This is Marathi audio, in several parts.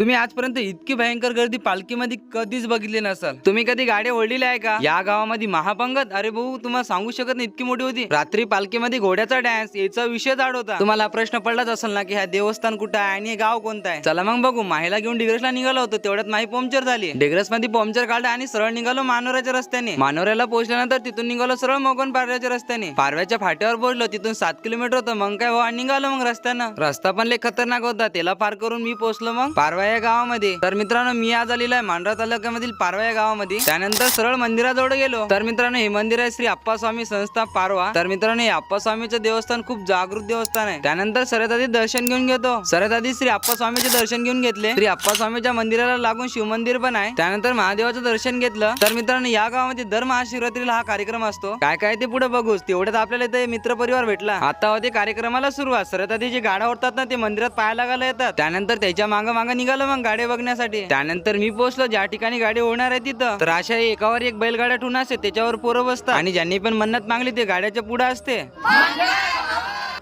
तुम्ही आजपर्यंत इतकी भयंकर गर्दी पालखीमध्ये कधीच बघितली नसाल। तुम्ही कधी गाड्या ओढलेल्या आहे का? या गावामध्ये महापंगत, अरे भाऊ तुम्हाला सांगू शकत नाही, इतकी मोठी होती। रात्री पालखीमध्ये घोड्याचा डान्स याचा विषय जाड होता। तुम्हाला प्रश्न पडलाच असेल ना की हा देवस्थान कुठं आहे आणि हे गाव कोणतं आहे। चला मग बघू। माहीला घेऊन डिग्रसला निघालो होतो, तेवढ्यात माही पंक्चर झाली। डिग्रस मध्ये पंक्चर काढला आणि सरळ निघालो मानोऱ्याच्या रस्त्याने। मानोऱ्याला पोहोचल्यानंतर तिथून निघालो सरळ मोगन पारव्याच्या रस्त्याने। पारव्याच्या फाट्यावर पोहोचलो, तिथून 7 किलोमीटर होतं। मग काय हो निघालो मग रस्त्यानं। रस्ता पण लय खतरनाक होता, त्याला पार करून मी पोहोचलो मग पारवा या गावामध्ये। तर मित्रांनो मी आज आलेलो आहे मांढरा तालुक्यामधील पारवा या गावामध्ये। त्यानंतर सरळ मंदिराजवळ गेलो। तर मित्रांनो हे मंदिर आहे श्री अप्पास्वामी संस्था पारवा। तर मित्रांनो हे अप्पास्वामीचं देवस्थान खूप जागृत देवस्थान आहे। त्यानंतर सर्वात आधी दर्शन घेऊन घेतो। सर्वात आधी श्री अप्पास्वामीचे दर्शन घेऊन घेतले। श्री अप्पास्वामीच्या मंदिराला लागून शिवमंदिर पण आहे। त्यानंतर महादेवाचं दर्शन घेतलं। तर मित्रांनो या गावामध्ये दर महाशिवरात्रीला हा कार्यक्रम असतो। काय काय ते पुढे बघूच। तेवढ्यात आपल्याला इथे मित्र परिवार भेटला। आता होते कार्यक्रमाला सुरुवात। सर्वात आधी जे गाड्या ओढतात ना ते मंदिरात पाहायला लागायला येतात। त्यानंतर त्याच्या मागे निघालो मग गाड्या बघण्यासाठी। त्यानंतर मी पोहोचलो ज्या ठिकाणी गाडी ओढणार आहे तिथं। तर अशा एकावर एक बैलगाड्या ठेवून असते, त्याच्यावर पोरं बसतात आणि ज्यांनी पण मन्नत मागली ते गाड्याच्या पुढे असते।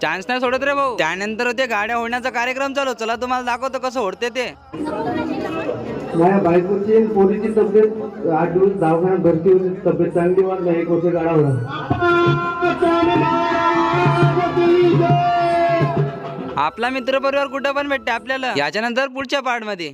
चान्स नाही सोडत रे भाऊ। त्यानंतर ते गाड्या ओढण्याचा कार्यक्रम चालू। चला तुम्हाला दाखवतो कसं ओढते ते। माझ्या बायकोची आणि पोरीची तब्येत 8 दिवस दवाखान्यात भरती होती, तब्येत चांगली वाटली, 1 वर्ष गाडा होणार। आपला मित्र परिवार कुठं पण भेटते आपल्याला याच्यानंतर पुढच्या पार्ट मध्ये।